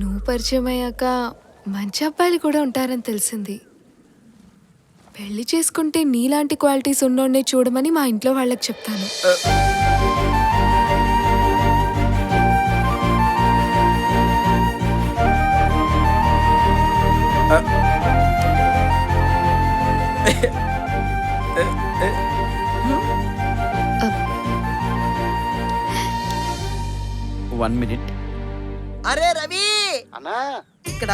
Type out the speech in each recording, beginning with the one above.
నువ్వు పరిచయం అయ్యాక మంచి అబ్బాయిలు కూడా ఉంటారని తెలిసింది. పెళ్లి చేసుకుంటే నీలాంటి క్వాలిటీస్ ఉన్నోడ్నే చూడమని మా ఇంట్లో వాళ్ళకి చెప్తాను. One minute. అరే రవి అన్నా ఇక్కడ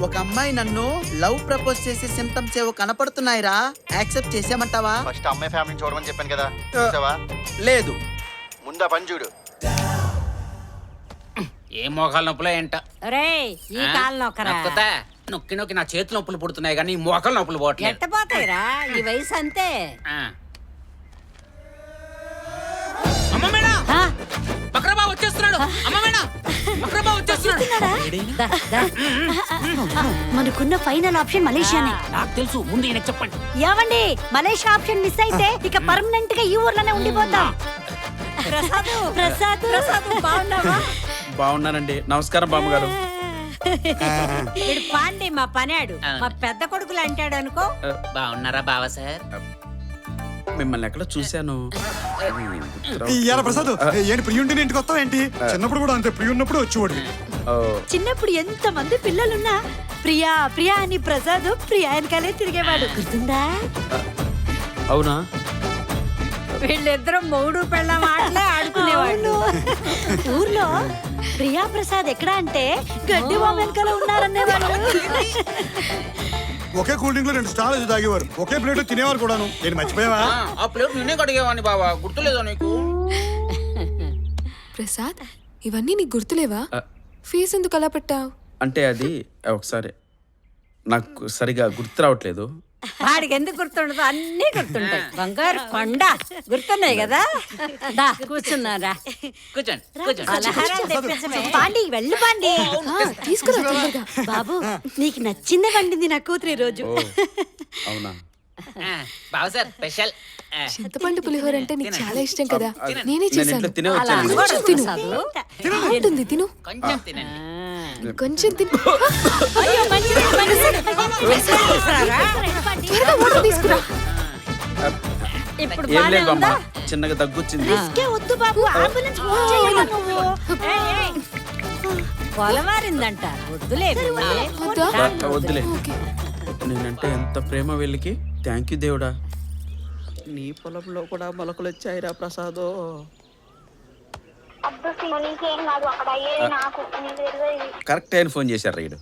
ఒక అమ్మాయి నన్ను లవ్ ప్రపోజ్ చేసే సింప్టమ్స్ ఏవో కనపడుతున్నాయిరా. యాక్సెప్ట్ చేసామంటావా? ఫస్ట్ అమ్మాయి ఫ్యామిలీని చూడమని చెప్పాను కదా, చూసావా? లేదు. ముందా పని చూడు. ఏ మోకాలు నొప్పులో ఏంట ఈ కాలు నొక్కరా నొక్కి నొక్కి నా చేతులు నొప్పులు పుడుతున్నాయి కానీ ఈ మోకాలు నొప్పులు పోవట్లేదు. ఎట్టపోతాయిరా ఈ వయసు అంతే. అమ్మ మేడం, ఆ, బక్రబా వచ్చేస్తున్నాడు. అమ్మ మేడం, బక్రబా వచ్చేస్తున్నాడు. దా, దా. మనకున్న ఫైనల్ ఆప్షన్ మలేషియానే. నాకు తెలుసు, ముందు ఈయనకి చెప్పండి. ఏవండి, మలేషియా ఆప్షన్ మిస్ అయితే ఇక పర్మనెంట్ గా ఈ ఊర్లోనే ఉండిపోతాం. ప్రసాద్ బాగున్నావా? బాగున్నానండి. నమస్కారం బామ్మగారు. వీడు పాండి మా పనాడు, మా పెద్ద కొడుకులు అంటాడు అనుకో. బాగున్నారా బావ సార్? మిమ్మల్ని ఎక్కడ చూశాను. ఇయ్యాల ప్రసాద్ ఏంటి ప్రియుంటిని ఇంటికి వస్తావు ఏంటి? చిన్నప్పుడు కూడా అంతే, ప్రియున్నప్పుడు వచ్చేవాడు. చిన్నప్పుడు ఎంత మంది పిల్లలున్నా ప్రియా ప్రియా అని ప్రసాద్ ప్రియా వెనకాలే తిరిగేవాడు, గుర్తుందా? అవునా? వీళ్ళిద్దరూ మూడు పెళ్ళ మాటలే ఆడుకునేవాళ్ళు. ఊర్లో ప్రియా ప్రసాద్ ఎక్కడ అంటే గడ్డి బామ్ వెనకాల ఉన్నారనేవాళ్ళు. ఒకే కూల్ డ్రింక్ లో 2 స్టార్లు వేసి తాగేవారు, ఒకే ప్లేట్ తినేవారు కూడాను. నేను మర్చిపోయావా? ఆ ప్లేట్ నిన్నే కడిగేవాడిని బావా, గుర్తులేదా నీకు? ప్రసాద్, ఇవన్నీ నీకు గుర్తులేవా? ఫీజు ఎందుకు అలా పెట్టావు? అంటే అది ఒకసారి నాకు సరిగా గుర్తు రావట్లేదు. వాడికి ఎందుకు గుర్తుండదు? అన్నీ గుర్తుంటాయి. బంగారు కొండ గుర్తున్నాయి కదా. దా కూర్చున్నారా? కూర్చోండి, కూర్చోండి. పలహారాలు తెప్పించమే. పాండి వెళ్ళు పాండి. తీసుకురా తొందరగా. బాబు, నీకు నచ్చిందే వండింది నా కూతురు ఈ రోజు. అవునా? బావ సార్ స్పెషల్. చింతపండు పులిహోర అంటే నీకు చాలా ఇష్టం కదా, నేనే నేను చేశాను. ఇంట్లో తినే అలా వచ్చాను. అనకూడదు తిను. ప్రసాదు. బాగుంటుంది, తిను. కొంచెం తినండి. కొంచెం తిను. అయ్యో, మంచిది, మంచిది. తీసుకురారా? త్వరగా వాటర్ తీసుకురా. ఇప్పుడు ఏం బానే లేదు బామ్మ, ఉందా? చిన్నగా దగ్గొచ్చింది. రిస్కే వద్దు బాబు, అంబులెన్స్ ఫోన్ చేయాలి నువ్వు. ఏయ్, ఏయ్. పొలవారిందంట, వద్దులే వెళ్ళి. వద్దా? వద్దులే. ఓకే. నేనంటే ఎంత ప్రేమ వీళ్ళకి. థ్యాంక్ యూ దేవుడా. నీ పొలంలో కూడా మొలకలు వచ్చాయిరా ప్రసాదో. కరెక్ట్ అయిన ఫోన్ చేశారు రైడు.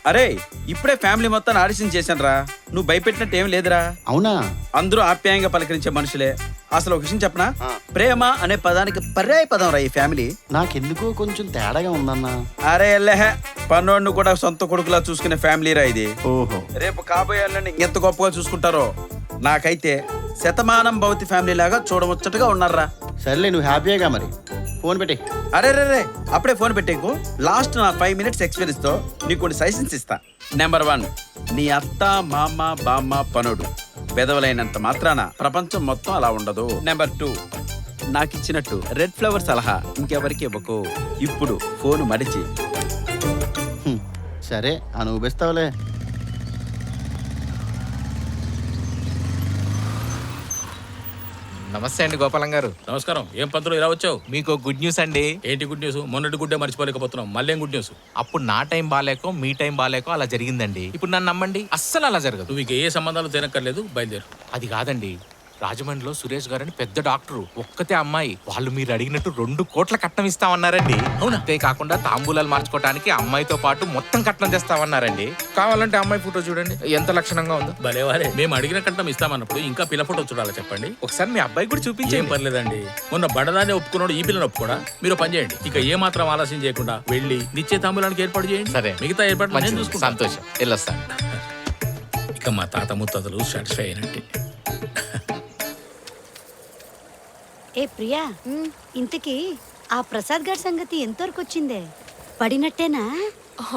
అరే, ఇప్పుడే ఫ్యామిలీ మొత్తం ఆడిషన్ చేశాను రా. నువ్వు భయపెట్టినట్టు ఏం లేదురా. అవునా? అందరూ ఆప్యాయంగా పలకరించే మనుషులే. అసలు ఒక విషయం చెప్పనా? ప్రేమ అనే పదానికి పర్యాయ పదం రా ఈ ఫ్యామిలీ. నాకెందుకో కొంచెం తేడాగా ఉందన్నా. అరే ఎల్లహే, పన్నోడిని కూడా సొంత కొడుకులా చూసుకునే ఫ్యామిలీ రా ఇది. ఓహో. రేపు కాబోయే వాళ్ళని ఎంత గొప్పగా చూసుకుంటారో. నాకైతే శతమానం భవతి ఫ్యామిలీ లాగా చూడముచ్చటగా ఉన్నారా. సర్లే, నువ్వు హ్యాపీగా మరి. ఫోన్ పెట్టి. అరే రే రే, అప్పుడే ఫోన్ పెట్టేకు. లాస్ట్ నా 5 minutes ఎక్స్పీరియన్స్ తో నీకు కొన్ని సజెషన్స్ ఇస్తా. నెంబర్ 1, నీ అత్త మామ బామ్మ పనుడు పెదవులైనంత మాత్రాన ప్రపంచం మొత్తం అలా ఉండదు. నెంబర్ 2, నాకు ఇచ్చినట్టు రెడ్ ఫ్లవర్ సలహా ఇంకెవరికి ఇవ్వకు. ఇప్పుడు ఫోన్ మడిచి. సరే, అనుభవిస్తావులే. నమస్తే అండి గోపాలం గారు. నమస్కారం. ఏం పంతులు ఇలా వచ్చావు? మీకు గుడ్ న్యూస్ అండి. ఏంటి గుడ్ న్యూస్? మొన్నటి గుడ్డే మర్చిపోలేకపోతున్నాం, మళ్ళీ ఏం గుడ్ న్యూస్? అప్పుడు నా టైం బాగాలేకో మీ టైం బాగాలేకో అలా జరిగిందండి. ఇప్పుడు నన్ను నమ్మండి, అస్సలు అలా జరగదు. నువ్వు ఇక ఏ సంబంధాలు తినక్కర్లేదు, బయలుదేరు. అది కాదండి, రాజమండ్రిలో సురేష్ గారని పెద్ద డాక్టరు, ఒక్కతే అమ్మాయి. వాళ్ళు మీరు అడిగినట్టు 2 కోట్ల కట్నం ఇస్తామన్నారండి. అవునా? అంతేకాకుండా తాంబూలాలు మార్చుకోవడానికి అమ్మాయితో పాటు మొత్తం కట్నం చేస్తామన్నారండి. కావాలంటే అమ్మాయి ఫోటో చూడండి, ఎంత లక్షణంగా ఉందో. భలేవారే, మేము అడిగిన కట్నం ఇస్తామన్నప్పుడు ఇంకా పిల్ల ఫోటో చూడాలా చెప్పండి? ఒకసారి మీ అబ్బాయి కూడా ఏం చూపించేం పర్లేదండి. మొన్న బడదాన్ని ఒప్పుకున్నాడు, ఈ పిల్లని ఒప్పుకోడా? మీరు పని చేయండి, ఇక ఏ మాత్రం ఆలస్యం చేయకుండా వెళ్ళి నిత్య తాంబూలానికి ఏర్పాటు చేయండి. సరే, మిగతా ఏర్పాటు నేను చూసుకుంటాను. సంతోషం, వెళ్ళొస్తాను. ఇక మా తాత ముత్తాతలు సాటిస్ఫై అయినట్టే. ఏ ప్రియా, ఇంతకీ ఆ ప్రసాద్ గారి సంగతి ఎంతవరకు వచ్చిందే? పడినట్టేనా?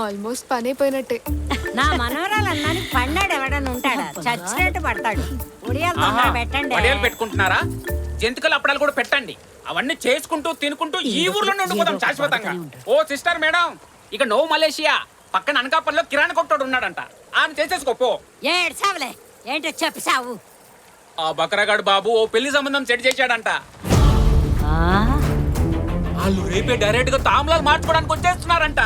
ఆల్మోస్ట్ పని అయిపోయినట్టే. నా మనవరాలు అన్నానికి పన్నాడు ఎవడని ఉంటాడా? చచ్చినట్టు పడతాడు. ఉడియాలు తొందరగా పెట్టండి. వడియాలు పెట్టుకుంటున్నారా? జంతికలు అప్పడాలు కూడా పెట్టండి. అవన్నీ చేసుకుంటూ తినుకుంటూ ఈ ఊర్లోనే ఉండిపోతాం శాశ్వతంగా. ఓ సిస్టర్ మేడం, ఇక నో మలేషియా పక్కన అనకాపల్లిలో కిరాణా కొట్టోడు ఉన్నాడంట, ఆయన చేసేసుకోపో. ఏడ్సావులే, ఏంటో చెప్పి సావు. ఆ బకరగాడు బాబు ఓ పెళ్లి సంబంధం సెట్ చేశాడంట. ఆ, వాళ్ళు రేపే డైరెక్ట్ గా తాంబూలాలు మార్చుకోవడానికి వచ్చేస్తున్నారంట.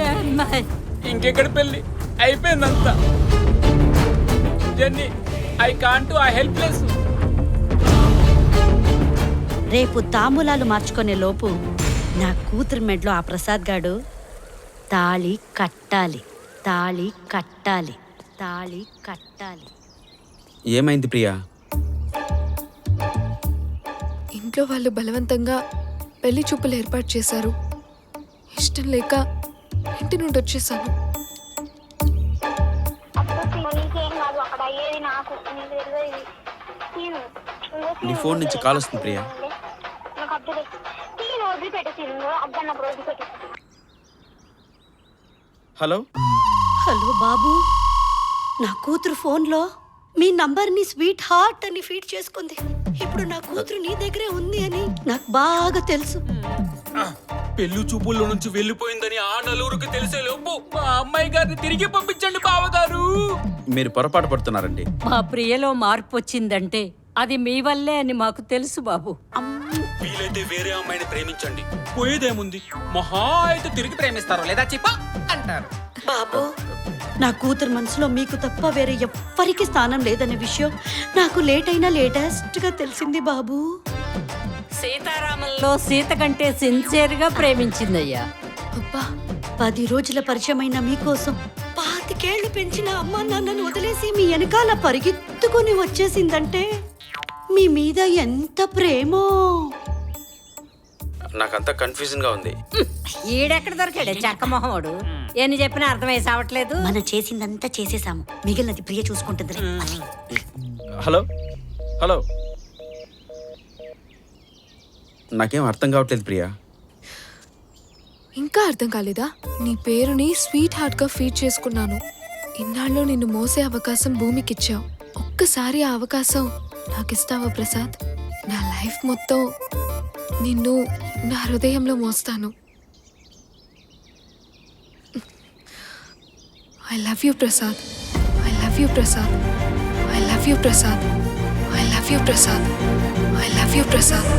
ఏమ్మాయ్? ఇంకెక్కడ పెళ్లి అయిపోయిందంతా. Jenny, I can't I helpless. రేపు తాంబూలాలు మార్చుకునే లోపు నా కూతురు మెడ్లో ఆ ప్రసాద్ గాడు తాళి కట్టాలి, తాళి కట్టాలి, తాళి కట్టాలి. ఏమైంది ప్రియా? ఇంట్లో వాళ్ళు బలవంతంగా పెళ్లి చూపులు ఏర్పాటు చేశారు. ఇష్టం లేక ఇంటి నుండి వచ్చేసాను. నీ ఫోన్ నుంచి కాల్ వస్తుంది ప్రియా. హలో హలో బాబు, నా కూతురు ఫోన్లో మీ నంబర్ని స్వీట్ హార్ట్ అని ఫీడ్ చేసుకుంది. ఇప్పుడు నా కూతురు నీ దగ్గరే ఉంది అని నాకు బాగా తెలుసు. పెళ్లి చూపుల్లో నుంచి వెళ్ళిపోయిందని ఆ నలుగురికి తెలిసే లోపు మా అమ్మాయి గారిని తిరిగి పంపించండి బావగారు. మీరు పొరపాటు పడుతున్నారండి. మా ప్రియలో మార్పు వచ్చిందంటే అది మీ వల్లే అని మాకు తెలుసు బాబు. వీలైతే వేరే అమ్మాయిని ప్రేమించండి, పోయేదేముంది, మహా అయితే తిరిగి ప్రేమిస్తారు లేదా చిప్ప అంటారు. బాబు, నా కూతురు మనసులో మీకు తప్ప వేరే ఎవ్వరికి స్థానం లేదనే విషయం నాకు లేట్ అయినా లేటెస్ట్ గా తెలిసింది బాబు. సీతారామంలో సీత కంటే సిన్సియర్ గా ప్రేమించిందయ్యా. అబ్బా, 10 రోజుల పరిచయమైన మీకోసం 25 పెంచిన అమ్మ నాన్నను వదిలేసి మీ వెనకాల పరిగెత్తుకుని వచ్చేసిందంటే మీ మీద ఎంత ప్రేమో. నాకంతా కన్ఫ్యూజన్ గా ఉంది. ఈడెక్కడ దొరికాడే చక్కమొహముడు, ఎన్ని చెప్పినా అర్థమై సావట్లేదు. మనం చేసిందంతా చేసేసాము, మిగిలినది ప్రియ చూసుకుంటుంది. హలో హలో, నాకేం అర్థం కావట్లేదు ప్రియా. ఇంకా అర్థం కాలేదా? నీ పేరుని స్వీట్ హార్ట్ గా ఫీడ్ చేసుకున్నాను. ఇన్నాళ్ళు నిన్ను మోసే అవకాశం భూమికిచ్చావు. ఒక్కసారి ఆ అవకాశం నాకిస్తావా ప్రసాద్? నా లైఫ్ మొత్తం నిన్ను నా హృదయంలో మోస్తాను. I love you Prasad, I love you Prasad, I love you Prasad, I love you Prasad, I love you Prasad.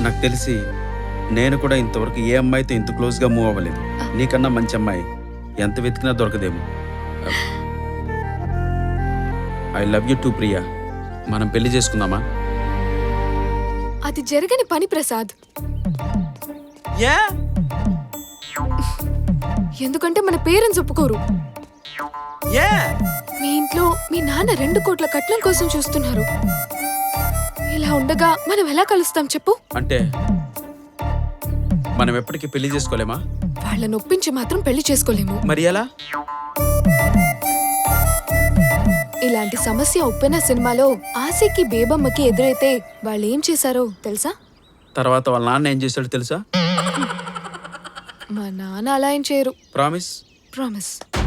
నాకు తెలిసి నేను కూడా ఇంతవరకు ఏ అమ్మాయితో ఇంత క్లోజ్గా మూవ్ అవ్వలేదు. నీకన్నా మంచి అమ్మాయి ఎంత వెతికినా దొరకదేమో. I love you too Priya. మనం పెళ్లి చేసుకుందామా? అది జరగని పని ప్రసాద్. ఏ ఎందుకంటే మన పేరెంట్స్ ఒప్పుకోరు. ఏ మీ ఇంట్లో మీ నాన్న 2 కోట్ల కట్నం కోసం చూస్తున్నారు. ఇలా ఉండగా మనం ఎలా కలుస్తాం చెప్పు? అంటే మనం ఎప్పటికీ పెళ్లి చేసుకోలేమా? వాళ్ళని ఒప్పించి మాత్రం పెళ్లి చేసుకోలేము. మరి ఎలా? ఇలాంటి సమస్య ఉప్పెన సినిమాలో ఆశకి బేబమ్మకి ఎదురైతే వాళ్ళు ఏం చేశారో తెలుసా? తర్వాత వాళ్ళ నాన్న ఏం చేశాడో తెలుసా? మా నాన్న అలా ఏం చేయరు. ప్రామిస్? ప్రామిస్.